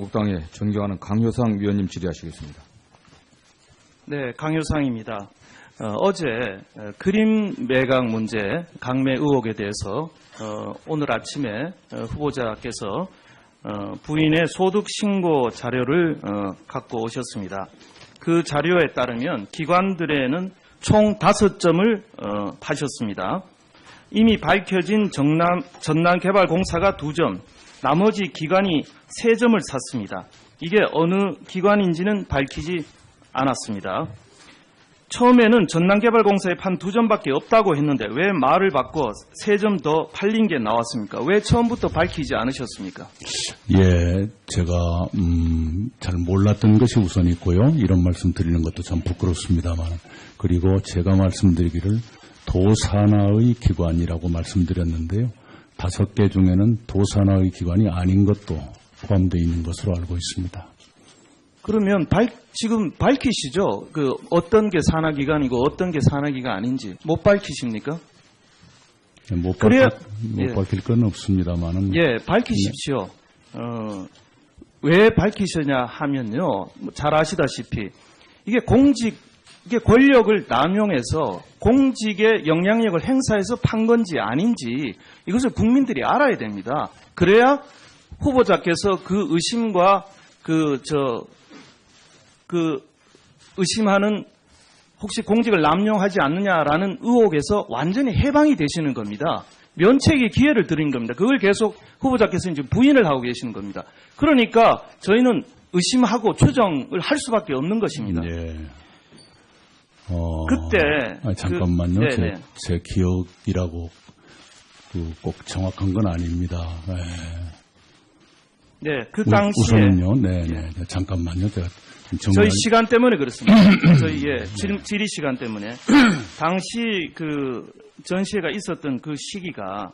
한국당의 존경하는 강효상 위원님 질의하시겠습니다. 네, 강효상입니다. 어제 그림 매각 문제, 강매 의혹에 대해서 오늘 아침에 후보자께서 부인의 소득 신고 자료를 갖고 오셨습니다. 그 자료에 따르면 기관들에는 총 5점을 파셨습니다. 이미 밝혀진 전남개발공사가 2점, 나머지 기관이 3점을 샀습니다. 이게 어느 기관인지는 밝히지 않았습니다. 처음에는 전남개발공사에 판 2점밖에 없다고 했는데 왜 말을 바꿔 3점 더 팔린 게 나왔습니까? 왜 처음부터 밝히지 않으셨습니까? 예, 제가 잘 몰랐던 것이 우선 있고요. 이런 말씀 드리는 것도 참 부끄럽습니다만, 그리고 제가 말씀드리기를 도산하의 기관이라고 말씀드렸는데요. 5개 중에는 도산하의 기관이 아닌 것도 포함되어 있는 것으로 알고 있습니다. 그러면 지금 밝히시죠? 어떤 게 산하기관이고 어떤 게 산하기관 아닌지 못 밝히십니까? 못 밝힐 건 없습니다만은. 예, 밝히십시오. 왜 밝히시냐 하면요. 잘 아시다시피 이게 권력을 남용해서 공직의 영향력을 행사해서 판 건지 아닌지 이것을 국민들이 알아야 됩니다. 그래야 후보자께서 그 의심과 의심하는 혹시 공직을 남용하지 않느냐라는 의혹에서 완전히 해방이 되시는 겁니다. 면책의 기회를 드린 겁니다. 그걸 계속 후보자께서 이제 부인을 하고 계시는 겁니다. 그러니까 저희는 의심하고 추정을 할 수밖에 없는 것입니다. 예. 그때 잠깐만요. 제 기억이라고 꼭 정확한 건 아닙니다. 네, 그 당시에 우선은요. 네. 잠깐만요. 제가 저희 시간 때문에 그렇습니다. 저희 질의 시간 때문에 당시 그 전시회가 있었던 그 시기가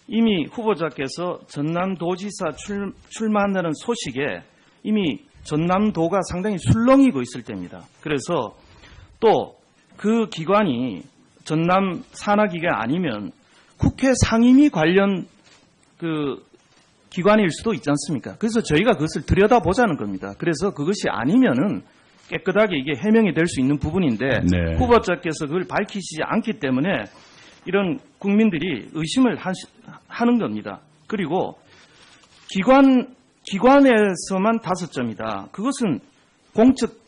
이미 후보자께서 전남도지사 출마한다는 소식에 이미 전남도가 상당히 술렁이고 있을 때입니다. 그래서 또 그 기관이 전남 산하기관 아니면 국회 상임위 관련 기관일 수도 있지 않습니까? 그래서 저희가 그것을 들여다보자는 겁니다. 그래서 그것이 아니면은 깨끗하게 이게 해명이 될 수 있는 부분인데 네. 후보자께서 그걸 밝히시지 않기 때문에 이런 국민들이 의심을 하는 겁니다. 그리고 기관에서만 5점이다. 그것은 공적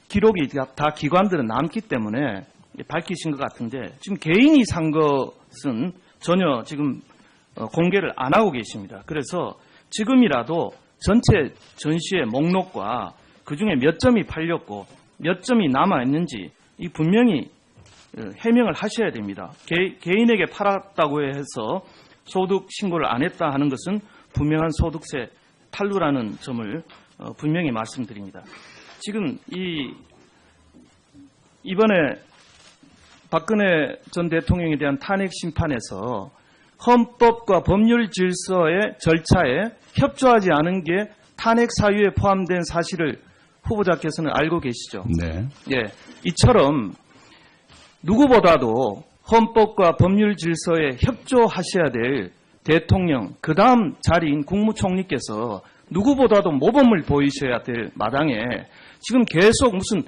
기록이 다 기관들은 남기 때문에 밝히신 것 같은데 지금 개인이 산 것은 전혀 지금 공개를 안 하고 계십니다. 그래서 지금이라도 전체 전시회 목록과 그중에 몇 점이 팔렸고 몇 점이 남아있는지 이 분명히 해명을 하셔야 됩니다. 개인에게 팔았다고 해서 소득 신고를 안 했다 하는 것은 분명한 소득세 탈루라는 점을 분명히 말씀드립니다. 지금 이번에 박근혜 전 대통령에 대한 탄핵 심판에서 헌법과 법률 질서의 절차에 협조하지 않은 게 탄핵 사유에 포함된 사실을 후보자께서는 알고 계시죠? 네. 예, 이처럼 누구보다도 헌법과 법률 질서에 협조하셔야 될 대통령, 그 다음 자리인 국무총리께서 누구보다도 모범을 보이셔야 될 마당에 지금 계속 무슨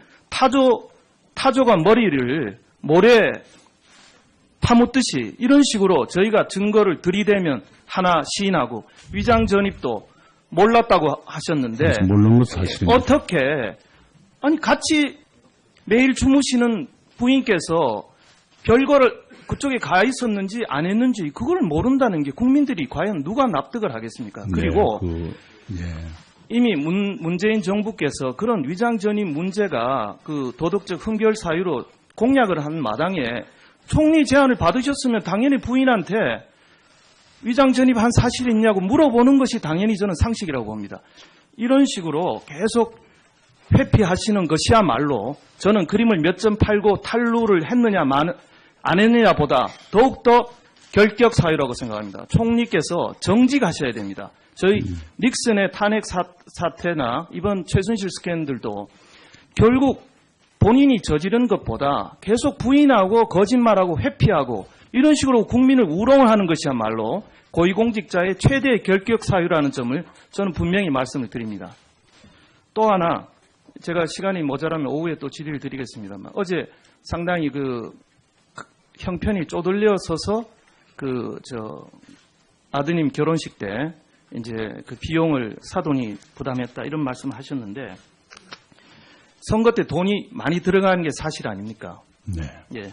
타조가 머리를 모래 파묻듯이 이런 식으로 저희가 증거를 들이대면 하나 시인하고 위장 전입도 몰랐다고 하셨는데 모르는 건 사실입니다. 어떻게 아니 같이 매일 주무시는 부인께서 별거를 그쪽에 가 있었는지 안 했는지 그걸 모른다는 게 국민들이 과연 누가 납득을 하겠습니까? 그리고 이미 문재인 정부께서 그런 위장 전입 문제가 그 도덕적 흠결 사유로 공약을 한 마당에 총리 제안을 받으셨으면 당연히 부인한테 위장 전입한 사실이 있냐고 물어보는 것이 당연히 저는 상식이라고 봅니다. 이런 식으로 계속 회피하시는 것이야말로 저는 그림을 몇 점 팔고 탈루를 했느냐 안 했느냐보다 더욱더 결격 사유라고 생각합니다. 총리께서 정직하셔야 됩니다. 저희 닉슨의 탄핵 사태나 이번 최순실 스캔들도 결국 본인이 저지른 것보다 계속 부인하고 거짓말하고 회피하고 이런 식으로 국민을 우롱하는 것이야말로 고위공직자의 최대 결격 사유라는 점을 저는 분명히 말씀을 드립니다. 또 하나 제가 시간이 모자라면 오후에 또 질의를 드리겠습니다만 어제 상당히 그 형편이 쪼들려 서서 아드님 결혼식 때 이제 그 비용을 사돈이 부담했다 이런 말씀을 하셨는데 선거 때 돈이 많이 들어가는 게 사실 아닙니까? 네. 예.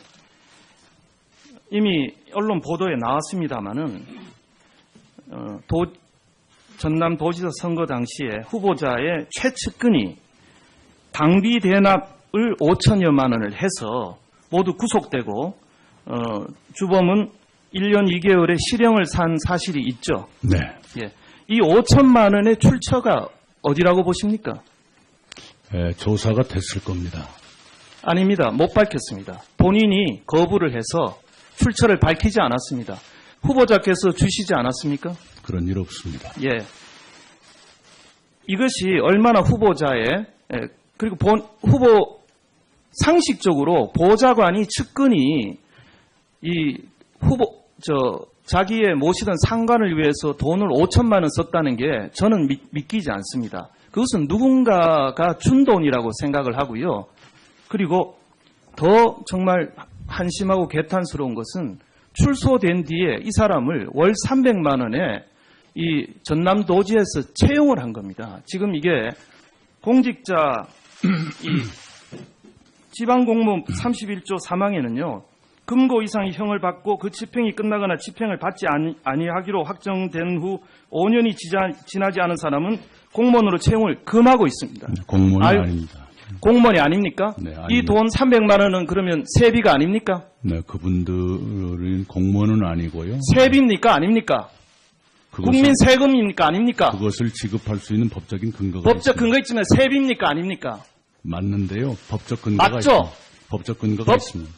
이미 언론 보도에 나왔습니다마는 전남도지사 선거 당시에 후보자의 최측근이 당비 대납을 5천여만 원을 해서 모두 구속되고 주범은 1년 2개월의 실형을 산 사실이 있죠. 네. 예. 이 5천만 원의 출처가 어디라고 보십니까? 조사가 됐을 겁니다. 아닙니다. 못 밝혔습니다. 본인이 거부를 해서 출처를 밝히지 않았습니다. 후보자께서 주시지 않았습니까? 그런 일 없습니다. 예. 이것이 얼마나 후보자의 그리고 후보 상식적으로 보좌관이 측근이 이 자기의 모시던 상관을 위해서 돈을 5천만 원 썼다는 게 저는 믿기지 않습니다. 그것은 누군가가 준 돈이라고 생각을 하고요. 그리고 더 정말 한심하고 개탄스러운 것은 출소된 뒤에 이 사람을 월 300만 원에 이 전남도지에서 채용을 한 겁니다. 지금 이게 공직자 이 지방공무원 31조 3항에는요. 금고 이상의 형을 받고 그 집행이 끝나거나 집행을 받지 아니하기로 확정된 후 5년이 지나지 않은 사람은 공무원으로 채용을 금하고 있습니다. 공무원이 아닙니다. 공무원이 아닙니까? 네, 이 돈 300만 원은 그러면 세비가 아닙니까? 네, 그분들은 공무원은 아니고요. 세비입니까? 아닙니까? 국민 세금입니까? 아닙니까? 그것을 지급할 수 있는 법적인 근거가 법적 근거 있지만 세비입니까? 아닙니까? 맞는데요. 법적 근거가 맞죠? 있습니다. 법적 근거가 있습니다.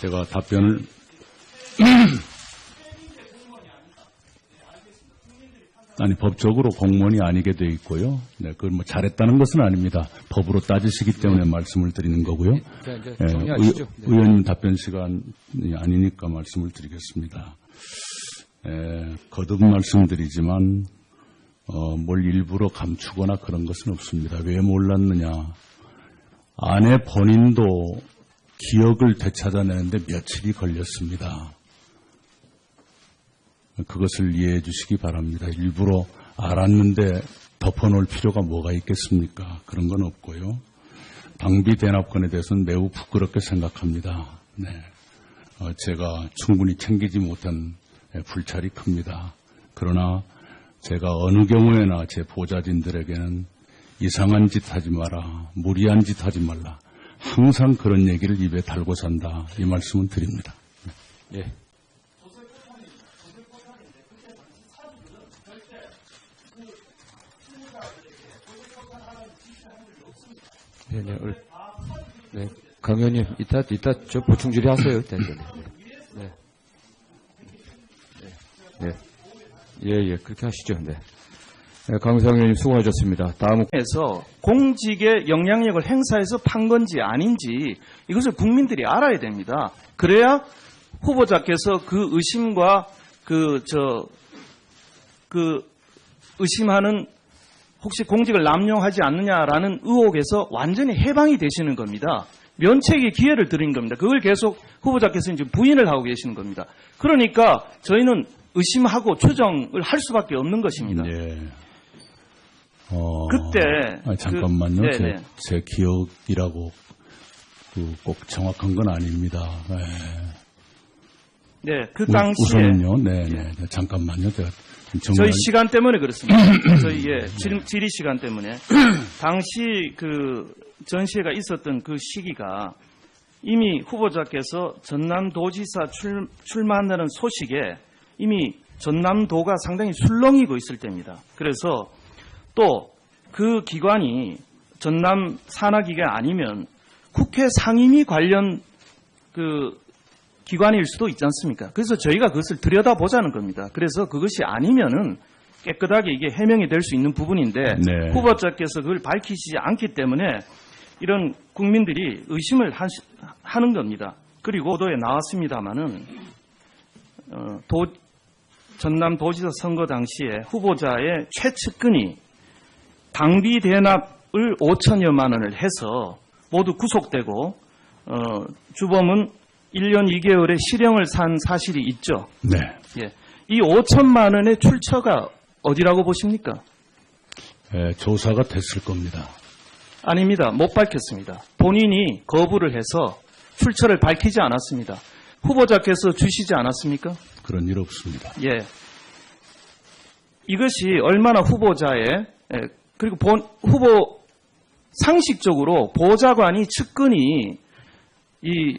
제가 답변을 아니 법적으로 공무원이 아니게 돼 있고요. 네, 그걸 뭐 잘했다는 것은 아닙니다. 법으로 따지시기 때문에 말씀을 드리는 거고요. 정리하시죠. 의원님 답변 시간이 아니니까 말씀을 드리겠습니다. 거듭 말씀드리지만 뭘 일부러 감추거나 그런 것은 없습니다. 왜 몰랐느냐. 아내 본인도 기억을 되찾아내는데 며칠이 걸렸습니다. 그것을 이해해 주시기 바랍니다. 일부러 알았는데 덮어놓을 필요가 뭐가 있겠습니까? 그런 건 없고요. 당비 대납권에 대해서는 매우 부끄럽게 생각합니다. 네. 제가 충분히 챙기지 못한 불찰이 큽니다. 그러나 제가 어느 경우에나 제 보좌진들에게는 이상한 짓 하지 마라, 무리한 짓 하지 말라. 항상 그런 얘기를 입에 달고 산다. 이 말씀은 드립니다. 예. 네, 강 의원님, 이따 저 보충 질의하세요. 네. 예, 그렇게 하시죠. 네. 강우상 의원님 수고하셨습니다. 다음에서 공직의 영향력을 행사해서 판 건지 아닌지 이것을 국민들이 알아야 됩니다. 그래야 후보자께서 그 의심과 의심하는 혹시 공직을 남용하지 않느냐라는 의혹에서 완전히 해방이 되시는 겁니다. 면책의 기회를 드린 겁니다. 그걸 계속 후보자께서 이제 부인을 하고 계시는 겁니다. 그러니까 저희는 의심하고 추정을 할 수밖에 없는 것입니다. 예. 그때 잠깐만요. 제 기억이라고 꼭 정확한 건 아닙니다. 네, 그 당시에 우선은요. 네. 잠깐만요. 제가 저희 시간 때문에 그렇습니다. 저희 질의 시간 때문에 당시 그 전시회가 있었던 그 시기가 이미 후보자께서 전남도지사 출마한다는 소식에 이미 전남도가 상당히 술렁이고 있을 때입니다. 그래서 또 그 기관이 전남 산하기가 아니면 국회 상임위 관련 그 기관일 수도 있지 않습니까? 그래서 저희가 그것을 들여다보자는 겁니다. 그래서 그것이 아니면은 깨끗하게 이게 해명이 될 수 있는 부분인데 네. 후보자께서 그걸 밝히시지 않기 때문에 이런 국민들이 의심을 하는 겁니다. 그리고 보도에 나왔습니다마는 전남도지사 선거 당시에 후보자의 최측근이 당비 대납을 5천여만 원을 해서 모두 구속되고 주범은 1년 2개월의 실형을 산 사실이 있죠. 네. 예. 이 5천만 원의 출처가 어디라고 보십니까? 조사가 됐을 겁니다. 아닙니다. 못 밝혔습니다. 본인이 거부를 해서 출처를 밝히지 않았습니다. 후보자께서 주시지 않았습니까? 그런 일 없습니다. 예. 이것이 얼마나 후보자의 그리고 후보 상식적으로 보좌관이 측근이 이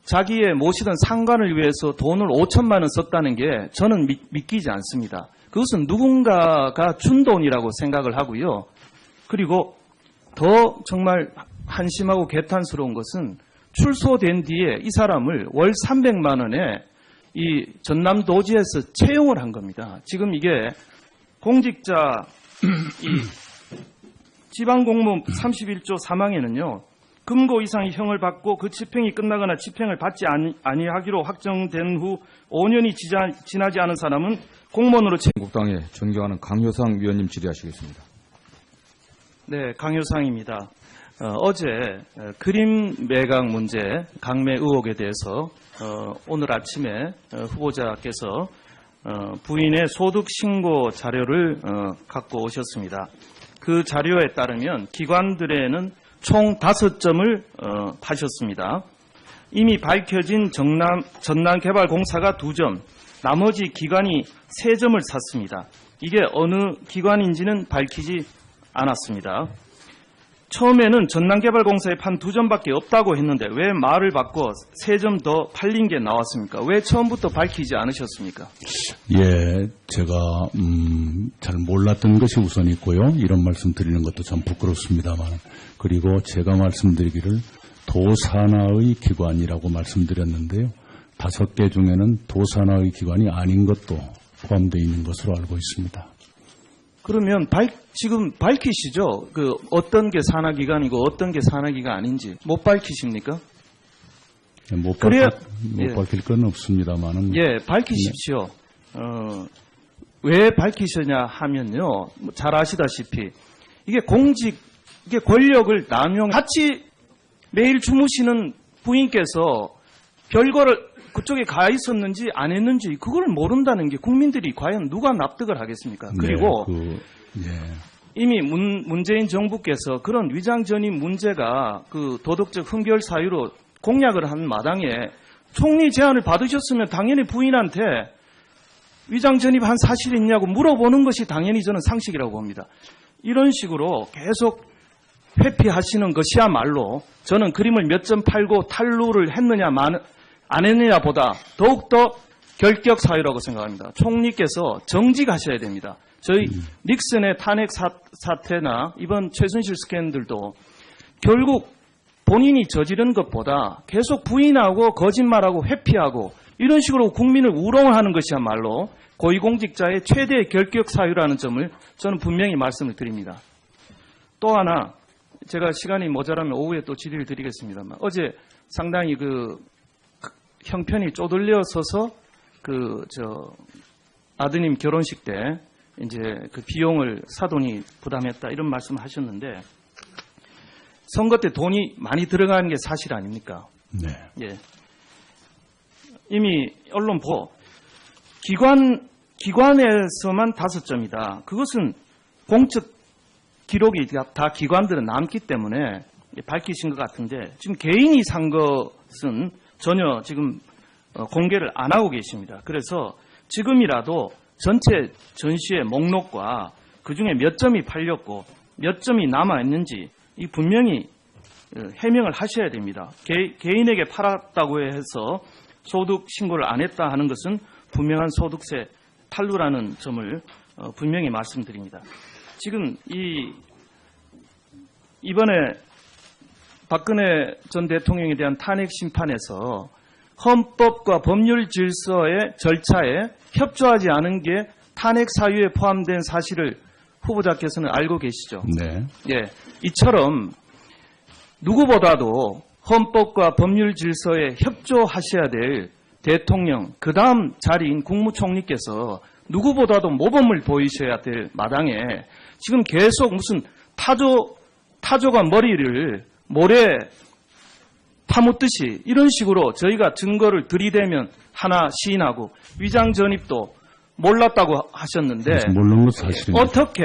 자기의 모시던 상관을 위해서 돈을 5천만 원 썼다는 게 저는 믿기지 않습니다. 그것은 누군가가 준 돈이라고 생각을 하고요. 그리고 더 정말 한심하고 개탄스러운 것은 출소된 뒤에 이 사람을 월 300만 원에 이 전남도지에서 채용을 한 겁니다. 지금 이게 공직자 이 지방공무원 31조 3항에는요. 금고 이상의 형을 받고 그 집행이 끝나거나 집행을 받지 아니하기로 확정된 후 5년이 지나지 않은 사람은 공무원으로 국당에 존경하는 강효상 위원님 질의하시겠습니다. 네, 강효상입니다. 어제 그림 매각 문제 강매 의혹에 대해서 오늘 아침에 후보자께서 부인의 소득 신고 자료를 갖고 오셨습니다. 그 자료에 따르면 기관들에는 총 5점을 파셨습니다. 이미 밝혀진 전남개발공사가 2점, 나머지 기관이 3점을 샀습니다. 이게 어느 기관인지는 밝히지 않았습니다. 처음에는 전남개발공사에 판 2점밖에 없다고 했는데 왜 말을 바꿔 3점 더 팔린 게 나왔습니까? 왜 처음부터 밝히지 않으셨습니까? 예, 제가 잘 몰랐던 것이 우선이고요. 이런 말씀 드리는 것도 참 부끄럽습니다만, 그리고 제가 말씀드리기를 도산하의 기관이라고 말씀드렸는데요. 5개 중에는 도산하의 기관이 아닌 것도 포함되어 있는 것으로 알고 있습니다. 그러면 지금 밝히시죠? 그 어떤 게 산하기관이고 어떤 게 산하기관 아닌지 못 밝히십니까? 못 예. 밝힐 건 없습니다만은. 예, 밝히십시오. 왜 밝히시냐 하면요, 잘 아시다시피 이게 이게 권력을 같이 매일 주무시는 부인께서 별거를 그쪽에 가 있었는지 안 했는지 그걸 모른다는 게 국민들이 과연 누가 납득을 하겠습니까? 그리고 이미 문재인 정부께서 그런 위장 전입 문제가 그 도덕적 흠결 사유로 공약을 한 마당에 총리 제안을 받으셨으면 당연히 부인한테 위장 전입한 사실이 있냐고 물어보는 것이 당연히 저는 상식이라고 봅니다. 이런 식으로 계속 회피하시는 것이야말로 저는 그림을 몇 점 팔고 탈루를 했느냐 안 했느냐보다 더욱더 결격 사유라고 생각합니다. 총리께서 정직하셔야 됩니다. 저희 닉슨의 탄핵 사태나 이번 최순실 스캔들도 결국 본인이 저지른 것보다 계속 부인하고 거짓말하고 회피하고 이런 식으로 국민을 우롱하는 것이야말로 고위공직자의 최대 결격 사유라는 점을 저는 분명히 말씀을 드립니다. 또 하나 제가 시간이 모자라면 오후에 또 질의를 드리겠습니다만 어제 상당히 형편이 쪼들려 서서 아드님 결혼식 때 이제 그 비용을 사돈이 부담했다 이런 말씀을 하셨는데 선거 때 돈이 많이 들어가는 게 사실 아닙니까? 네. 예. 이미 언론 기관에서만 5점이다. 그것은 공적 기록이 다 기관들은 남기 때문에 밝히신 것 같은데 지금 개인이 산 것은 전혀 지금 공개를 안 하고 계십니다. 그래서 지금이라도 전체 전시의 목록과 그중에 몇 점이 팔렸고 몇 점이 남아있는지 이 분명히 해명을 하셔야 됩니다. 개인에게 팔았다고 해서 소득 신고를 안 했다 하는 것은 분명한 소득세 탈루라는 점을 분명히 말씀드립니다. 지금 이번에 박근혜 전 대통령에 대한 탄핵 심판에서 헌법과 법률 질서의 절차에 협조하지 않은 게 탄핵 사유에 포함된 사실을 후보자께서는 알고 계시죠? 네. 예. 이처럼 누구보다도 헌법과 법률 질서에 협조하셔야 될 대통령, 그 다음 자리인 국무총리께서 누구보다도 모범을 보이셔야 될 마당에 지금 계속 무슨 타조가 머리를 모래 파묻듯이 이런 식으로 저희가 증거를 들이대면 하나 시인하고 위장 전입도 몰랐다고 하셨는데 모르는 건 사실입니다. 어떻게